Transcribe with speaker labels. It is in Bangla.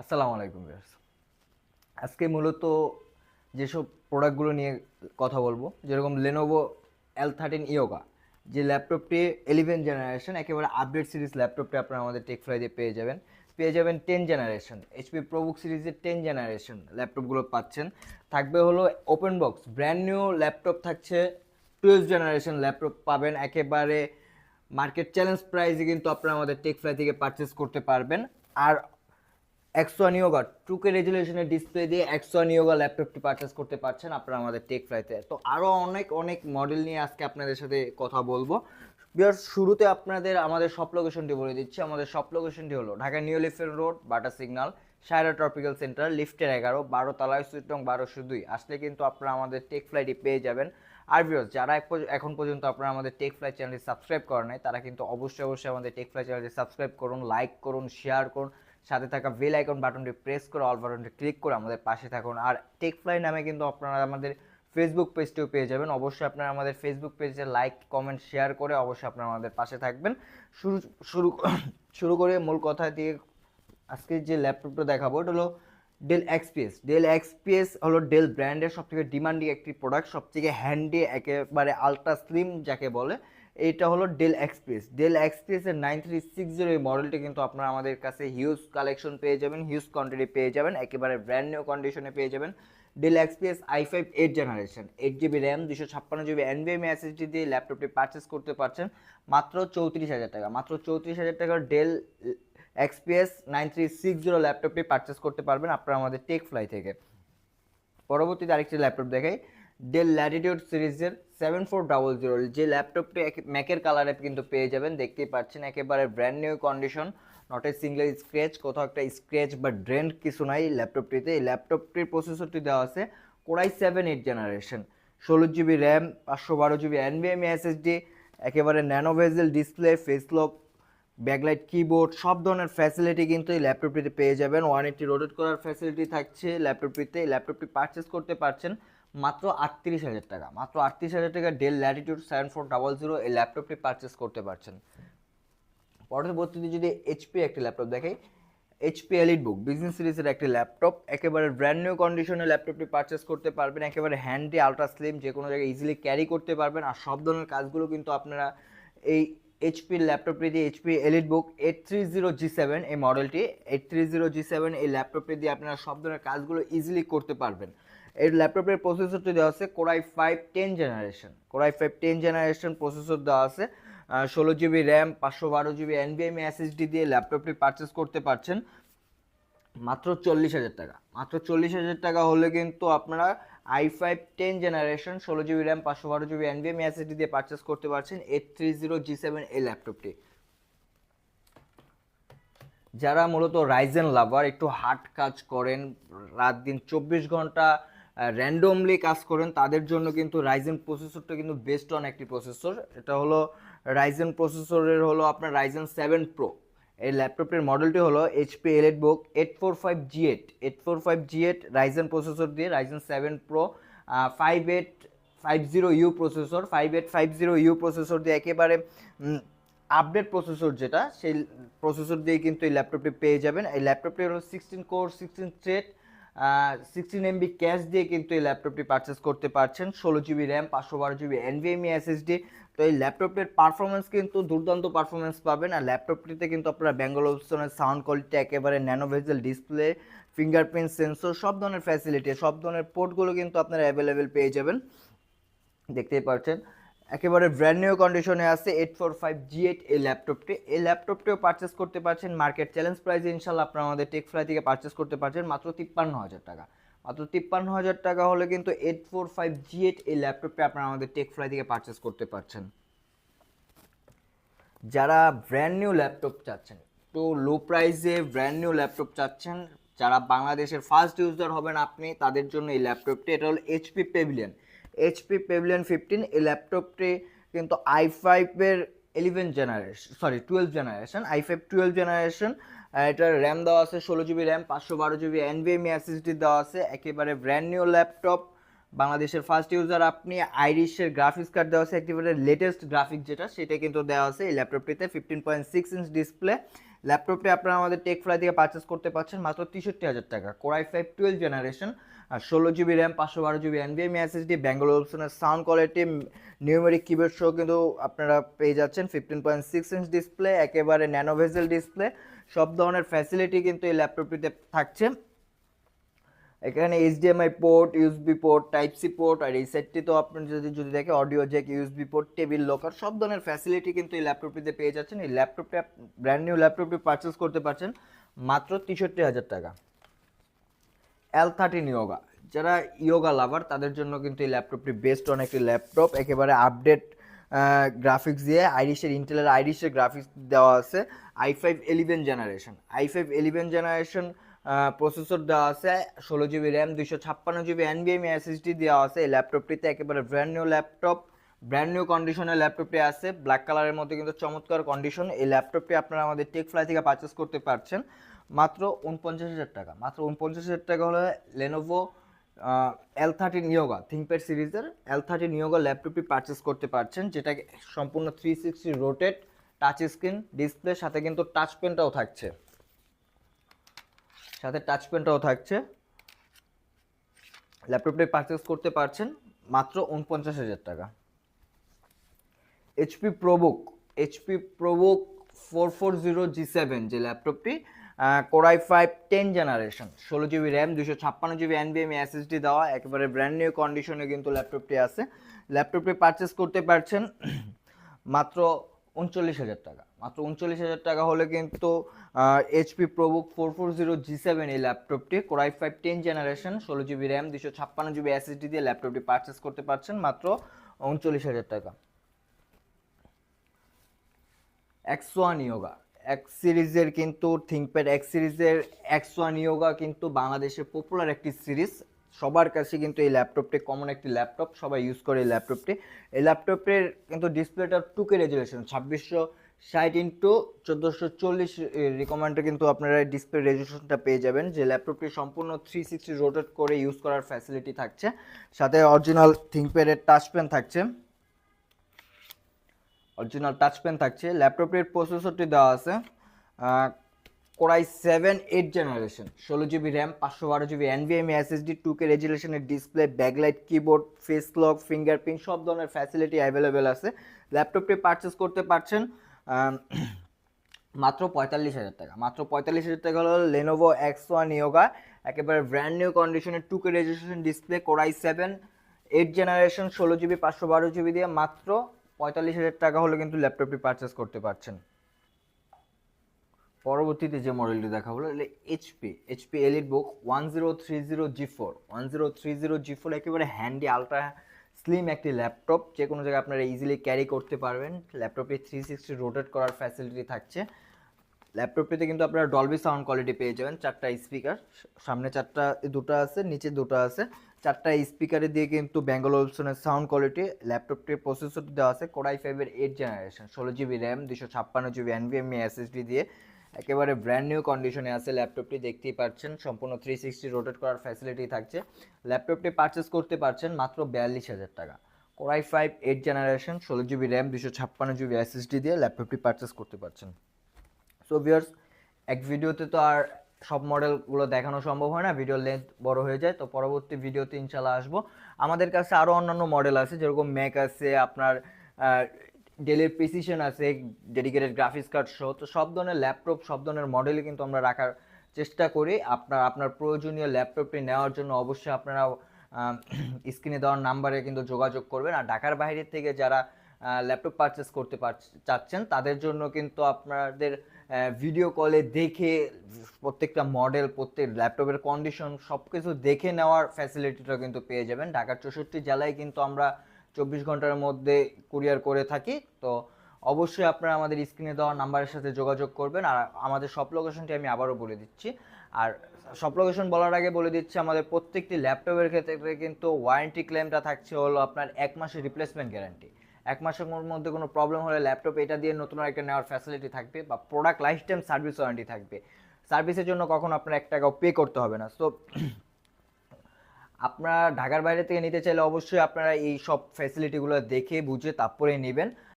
Speaker 1: আসসালামু আলাইকুম ভিউয়ার্স। আজকে মূলত যেসব প্রোডাক্টগুলো নিয়ে কথা বলবো, যেরকম Lenovo L13 Yoga, যে ল্যাপটপটি 11 জেনারেশন একেবারে আপডেট সিরিজ ল্যাপটপটি আপনারা আমাদের টেক ফ্রাইডে পেয়ে যাবেন 10 জেনারেশন HP ProBook সিরিজের 10 জেনারেশন ল্যাপটপগুলো পাচ্ছেন। থাকবে হলো open box brand new laptop থাকছে, 12 জেনারেশন ল্যাপটপ পাবেন একেবারে মার্কেট চ্যালেঞ্জ প্রাইসে, কিন্তু আপনারা আমাদের টেক ফ্রাই থেকে পারচেস করতে পারবেন। আর X1 Yoga 2K রেজুলেশনের ডিসপ্লে দিয়ে X1 Yoga ল্যাপটপটি পারচেস করতে পারছেন আপনারা আমাদের টেক ফ্রাইতে। তো আরও অনেক অনেক মডেল নিয়ে আজকে আপনাদের সাথে কথা বলবো। বিয়ার শুরুতে আপনাদের আমাদের শপ লোকেশনটি বলে দিচ্ছি। আমাদের শপ লোকেশনটি হলো ঢাকা নিউ এলিফ্যান্ট রোড, বাটা সিগন্যাল, সায়রা ট্রপিক্যাল সেন্টার, লিফটের 11, 12 তলায়, সুইট নং 1202। আসলে কিন্তু আপনারা আমাদের টেক ফ্লাইটি পেয়ে যাবেন। আর ভিউয়ার্স, যারা এখন পর্যন্ত আপনারা আমাদের টেক ফ্লাই চ্যানেলটি সাবস্ক্রাইব করেন নাই, তারা কিন্তু অবশ্যই আমাদের টেক ফ্লাই চ্যানেলটি সাবস্ক্রাইব করুন, লাইক করুন, শেয়ার করুন, সাথে থাকা বেল আইকন বাটনটি প্রেস করে অল বাটনটি ক্লিক করে আমাদের পাশে থাকুন। আর টেক ফ্লাই নামে কিন্তু আপনারা আমাদের ফেসবুক পেজটিও পেয়ে যাবেন। অবশ্যই আপনারা আমাদের ফেসবুক পেজে লাইক, কমেন্ট, শেয়ার করে অবশ্যই আপনারা আমাদের পাশে থাকবেন। শুরু শুরু শুরু করে মূল কথা দিয়ে আজকে যে ল্যাপটপটা দেখাবো এটা হলো ডেল এক্সপিএস হলো ডেল ব্র্যান্ডের সবথেকে ডিমান্ডিং একটি প্রোডাক্ট, সবথেকে হ্যান্ডি, একেবারে আলট্রা স্লিম যাকে বলে। এইটা হলো ডেল এক্সপিএস এর 9360 এই মডেলটি কিন্তু আপনারা আমাদের কাছে হিউজ কালেকশন পেয়ে যাবেন, হিউজ কোয়ান্টিটি পেয়ে যাবেন, একেবারে ব্র্যান্ড নিউ কন্ডিশনে পেয়ে যাবেন। Del XPS i5 8 generation, 8 GB RAM, 256 GB NVMe SSD দিয়ে ল্যাপটপটি পারচেস করতে পারছেন মাত্র 34,000 টাকা। মাত্র 34,000 টাকার ডেল এক্সপিএস 9360 ল্যাপটপটি পারচেস করতে পারবেন আপনারা আমাদের টেক ফ্লাই থেকে। পরবর্তীতে আরেকটি ল্যাপটপ দেখাই, ডেল ল্যাটিটিউড সিরিজের 7400, যে ল্যাপটপটি ম্যাকের কালারে কিন্তু পেয়ে যাবেন। দেখতেই পাচ্ছেন একেবারে brand new condition, not a single scratch, কোথাও একটা স্ক্র্যাচ বা ড্রেন্ট কিছু নাই ল্যাপটপটিতে। এই ল্যাপটপটির প্রসেসরটি দেওয়া আছে core i 7 8 generation, 16 GB RAM, 512 GB NVMe SSD, একেবারে nano bezel display, face lock, backlight, keyboard, সব ধরনের ফ্যাসিলিটি কিন্তু এই ল্যাপটপটিতে পেয়ে যাবেন। 180 রোটেট করার ফ্যাসিলিটি থাকছে ল্যাপটপটিতে। এই ল্যাপটপটি পারচেস করতে পারছেন মাত্র 38,000 টাকা। মাত্র 38,000 টাকা ডেল ল্যাটিটিউড 7400 এই ল্যাপটপটি পারচেস করতে পারছেন। পরবর্তীতে যদি এইচপি একটি ল্যাপটপ দেখাই, এইচপি এলিটবুক বিজনেস সিরিজের একটি ল্যাপটপ, একেবারে ব্র্যান্ড নিউ কন্ডিশনে ল্যাপটপটি পারচেস করতে পারবেন। একেবারে হ্যান্ডি, আলট্রা স্লিম, যে কোনো জায়গায় ইজিলি ক্যারি করতে পারবেন। আর সব ধরনের কাজগুলো কিন্তু আপনারা এই এইচপির ল্যাপটপটি দিয়ে, এইচপি এলিটবুক 830G7 এই মডেলটি, 830G7 এই ল্যাপটপটি দিয়ে আপনারা সব ধরনের কাজগুলো ইজিলি করতে পারবেন। এই ল্যাপটপের প্রসেসরটি দেওয়া আছে কোরাই 5 10 জেনারেশন প্রসেসর দেওয়া আছে। 16 GB RAM, 512 GB NVMe SSD দিয়ে ল্যাপটপটি পারচেস করতে পারছেন মাত্র 40,000 টাকা। মাত্র 40,000 টাকা হলে কিন্তু আপনারা i5 10 generation, 16 GB RAM, 512 GB NVMe SSD দিয়ে পারচেস করতে পারছেন 830G7 এই ল্যাপটপটি। যারা মূলত রাইজেন লাভার, একটু হার্ড কাজ করেন, রাত দিন 24 ঘন্টা র্যান্ডমলি কাজ করেন, তাদের জন্য কিন্তু রাইজেন প্রসেসরটা কিন্তু বেস্ট অন একটি প্রসেসর। এটা হলো রাইজেন প্রসেসরের হলো আপনার রাইজেন 7 Pro। এই ল্যাপটপটির মডেলটি হলো HP EliteBook 845G8 Ryzen processor দিয়ে, Ryzen 7 Pro 5850U processor, 5850U processor দিয়ে, একেবারে আপডেট প্রসেসর যেটা, সেই প্রসেসর দিয়ে কিন্তু এই ল্যাপটপটি পেয়ে যাবেন। এই ল্যাপটপটি হলো 16 কোর 16 থ্রেড 16 MB ক্যাশ দিয়ে কিন্তু এই ল্যাপটপটি পারচেস করতে পারছেন। 16 GB RAM, 512 GB NVMe SSD। তো এই ল্যাপটপের পারফরমেন্স কিন্তু দুর্দান্ত পারফরমেন্স পাবেন। আর ল্যাপটপটিতে কিন্তু আপনারা বেঙ্গল ওপসনের সাউন্ড কোয়ালিটি, একেবারে nano bezel display, fingerprint sensor, সব ধরনের ফ্যাসিলিটি, সব ধরনের পোর্টগুলো কিন্তু আপনারা অ্যাভেলেবেল পেয়ে যাবেন। দেখতেই পাচ্ছেন একেবারে ব্র্যান্ড নিউ কন্ডিশনে আছে 845G8 এই ল্যাপটপটি। এই ল্যাপটপটিও পারচেস করতে পারছেন মার্কেট চ্যালেঞ্জ প্রাইসে ইনশাল্লাহ। আপনারা আমাদের টেক ফ্লাই থেকে পারচেস করতে পারছেন মাত্র 53,000 টাকা। মাত্র 53,000 টাকা হলে কিন্তু 845G8 এই ল্যাপটপটি আপনারা আমাদের টেক ফ্লাই থেকে পারচেস করতে পারছেন। যারা ব্র্যান্ড নিউ ল্যাপটপ চাচ্ছেন, তো লো প্রাইসে ব্র্যান্ড নিউ ল্যাপটপ চাচ্ছেন, যারা বাংলাদেশের ফার্স্ট ইউজার হবেন আপনি, তাদের জন্য এই ল্যাপটপটি। এটা হলো এইচপি পেভিলিয়ন 15। এই ল্যাপটপটি কিন্তু i5-এর 12 জেনারেশন, i5 12 জেনারেশন। এটার র্যাম দেওয়া আছে 16 GB RAM, 512 GB NVMe SSD দেওয়া আছে। একেবারে ব্র্যান্ড নিউ ল্যাপটপ, বাংলাদেশের ফার্স্ট ইউজার আপনি। আইরিশের গ্রাফিক্স কার্ড দেওয়া আছে, একেবারে লেটেস্ট গ্রাফিক্স যেটা, সেটা কিন্তু দেওয়া আছে এই ল্যাপটপটিতে। 15.6 ইঞ্চ ডিসপ্লে, ল্যাপটপটি আপনারা আমাদের টেক ফ্লাই থেকে পারচেস করতে পারছেন মাত্র 63,000 টাকা। কোরাই 5 12 জেনারেশন আর 16 GB RAM, 512 GB NVMe SSD, ব্যাঙ্গালোর ওলসনের সাউন্ড কোয়ালিটি, নিউমেরিক কিবোর্ড সহ কিন্তু আপনারা পেয়ে যাচ্ছেন। 15.6 ইঞ্চ ডিসপ্লে, একেবারে ন্যানো ভেজেল ডিসপ্লে, সব ধরনের ফ্যাসিলিটি কিন্তু এই ল্যাপটপটিতে থাকছে। এখানে HDMI port, USB port, type C port, আর এই সেটটি তো আপনি যদি দেখে audio jack, USB port, table locker, সব ধরনের ফ্যাসিলিটি কিন্তু এই ল্যাপটপটিতে পেয়ে যাচ্ছেন। এই ল্যাপটপটি ব্র্যান্ড নিউ ল্যাপটপটি পারচেস করতে পারছেন মাত্র 63,000 টাকা। L13 ইয়োগা, যারা ইয়োগা লাভার তাদের জন্য কিন্তু এই ল্যাপটপটি বেস্ট অন একটি ল্যাপটপ। একেবারে আপডেট গ্রাফিক্স দিয়ে ইন্টেলের আইরিশের গ্রাফিক্স দেওয়া আছে। i5 11 জেনারেশন, প্রসেসর দেওয়া আছে, 16 GB RAM, 256 GB NVMe SSD দেওয়া আছে। এই ল্যাপটপটিতে একেবারে brand new laptop, brand new কন্ডিশনের ল্যাপটপটি আছে, ব্ল্যাক কালারের মধ্যে কিন্তু চমৎকার কন্ডিশন। এই ল্যাপটপটি আপনারা আমাদের টেক ফ্লাই থেকে পারচেস করতে পারছেন মাত্র 49,000 টাকা। মাত্র 49,000 টাকা হলে লেনোভো L13 ইয়োগা থিংকপ্যাড সিরিজের L13 ইয়োগা ল্যাপটপটি পারচেস করতে পারছেন, যেটা সম্পূর্ণ 360 রোটেট টাচ স্ক্রিন ডিসপ্লে, সাথে কিন্তু টাচ পেনটাও থাকছে, ল্যাপটপটি পারচেস করতে পারছেন মাত্র 49,000 টাকা। এইচপি প্রোবুক 440 G7 যে ল্যাপটপটি, core i 5 10 generation, 16 GB RAM, 256 GB NVMe SSD দেওয়া, একেবারে ব্র্যান্ড নিউ কন্ডিশনে কিন্তু ল্যাপটপটি আছে। ল্যাপটপটি পারচেস করতে পারছেন মাত্র 39,000 টাকা। মাত্র 39,000 টাকা হলে কিন্তু এইচপি প্রোবুক 440 G7 এই ল্যাপটপটি, core i 5 10 generation, 16 GB RAM, 256 GB SSD দিয়ে ল্যাপটপটি পারচেস করতে পারছেন মাত্র 39,000 টাকা। X1 ইয়োগা, এক্স সিরিজের কিন্তু থিংকপ্যাড এক্স সিরিজের X1 ইয়োগা কিন্তু বাংলাদেশের পপুলার একটি সিরিজ, সবার কাছে কিন্তু এই ল্যাপটপটি কমন একটি ল্যাপটপ, সবাই ইউজ করে এই ল্যাপটপটি। এই ল্যাপটপের কিন্তু ডিসপ্লেটা 2K রেজুলেশন, 2660x1440 রিকমেন্ডে কিন্তু আপনারা ডিসপ্লে রেজুলেশনটা পেয়ে যাবেন। যে ল্যাপটপটি সম্পূর্ণ 360 রোটেট করে ইউজ করার ফ্যাসিলিটি থাকছে, সাথে অরিজিনাল থিংকপ্যাডের টাচ পেন থাকছে। ল্যাপটপের প্রসেসরটি দেওয়া আছে core i 7 8 generation, 16 GB RAM, 512 GB NVMe SSD, 2K রেজুলেশনের display, backlight keyboard, face lock, fingerprint, সব ধরনের ফ্যাসিলিটি অ্যাভেলেবেল আছে। ল্যাপটপটি পারচেস করতে পারছেন মাত্র 45,000 টাকা। মাত্র 45,000 টাকা হলো লেনোভো X1 ইয়োগা, একেবারে ব্র্যান্ড নিউ কন্ডিশনের 2K resolution display, core i 7 8 generation, 16 GB 512 GB দিয়ে মাত্র 45,000 টাকা হলে কিন্তু ল্যাপটপটি পারচেস করতে পারছেন। পরবর্তীতে যে মডেলটি দেখা হলো এইচপি এলিটবুক 1030 G4 একেবারে হ্যান্ডি আলট্রা স্লিম একটি ল্যাপটপ, যে কোনো জায়গায় আপনারা ইজিলি ক্যারি করতে পারবেন। ল্যাপটপটি 360 রোটেট করার ফ্যাসিলিটি থাকছে। ল্যাপটপটিতে কিন্তু আপনারা ডলবি সাউন্ড কোয়ালিটি পেয়ে যাবেন, 4টা স্পিকার, সামনে 2টা আছে, নিচে 2টা আছে, 4টা স্পিকারে দিয়ে কিন্তু ব্যাঙ্গালোর ওলসনের সাউন্ড কোয়ালিটি। ল্যাপটপটির প্রসেসর দেওয়া আছে core i 5 8 generation, 16 GB RAM, 256 GB NVMe SSD দিয়ে, একেবারে ব্র্যান্ড নিউ কন্ডিশনে আছে ল্যাপটপটি, দেখতেই পাচ্ছেন সম্পূর্ণ 360 রোটেট করার ফ্যাসিলিটি থাকছে। ল্যাপটপটি পারচেস করতে পারছেন মাত্র 42,000 টাকা। Core i 5 8 generation, 16 GB RAM, 256 GB SSD দিয়ে ল্যাপটপটি পারচেস করতে পারছেন। সো ভিউয়ার্স, এক ভিডিওতে তো আর সব মডেলগুলো দেখানো সম্ভব হয় না, ভিডিওর লেন্থ বড় হয়ে যায়, তো পরবর্তী ভিডিওতে ইনশাল্লাহ আসবো। আমাদের কাছে আরও অন্যান্য মডেল আছে, যেরকম ম্যাক আছে, আপনার ডেলের প্রিসিশন আছে, ডেডিকেটেড গ্রাফিক্স কার্ড সহ, তো সব ধরনের ল্যাপটপ, সব ধরনের মডেলই কিন্তু আমরা রাখার চেষ্টা করি। আপনার প্রয়োজনীয় ল্যাপটপটি নেওয়ার জন্য অবশ্যই আপনারা স্ক্রিনে দেওয়ার নাম্বারে কিন্তু যোগাযোগ করবেন। আর ঢাকার বাইরে থেকে যারা ল্যাপটপ পারচেস করতে চাচ্ছেন তাদের জন্য কিন্তু আপনাদের ভিডিও কলে দেখে প্রত্যেকটা মডেল, প্রত্যেক ল্যাপটপের কন্ডিশন সব কিছু দেখে নেওয়ার ফ্যাসিলিটিটা কিন্তু পেয়ে যাবেন। ঢাকার 64 জেলায় কিন্তু আমরা 24 ঘন্টার মধ্যে কুরিয়ার করে থাকি। তো অবশ্যই আপনারা আমাদের স্ক্রিনে দেওয়া নাম্বারের সাথে যোগাযোগ করবেন। আর আমাদের শপ লোকেশনটি আমি আবারও বলে দিচ্ছি। আর শপ লোকেশন বলার আগে বলে দিচ্ছি, আমাদের প্রত্যেকটি ল্যাপটপের ক্ষেত্রে কিন্তু ওয়ারেন্টি ক্লেমটা থাকছে হলো আপনার 1 মাসের রিপ্লেসমেন্ট গ্যারান্টি। 1 মাসের মধ্যে কোনো প্রবলেম হলে ল্যাপটপ এটা দিয়ে নতুন একটা নেওয়ার ফ্যাসিলিটি থাকবে, বা product life time service warranty থাকবে। সার্ভিসের জন্য কখনো আপনার 1 টাকাও পে করতে হবে না। সো আপনারা ঢাকার বাইরে থেকে নিতে চাইলে অবশ্যই আপনারা এই সব ফ্যাসিলিটিগুলো দেখে বুঝে তারপরে নেবেন।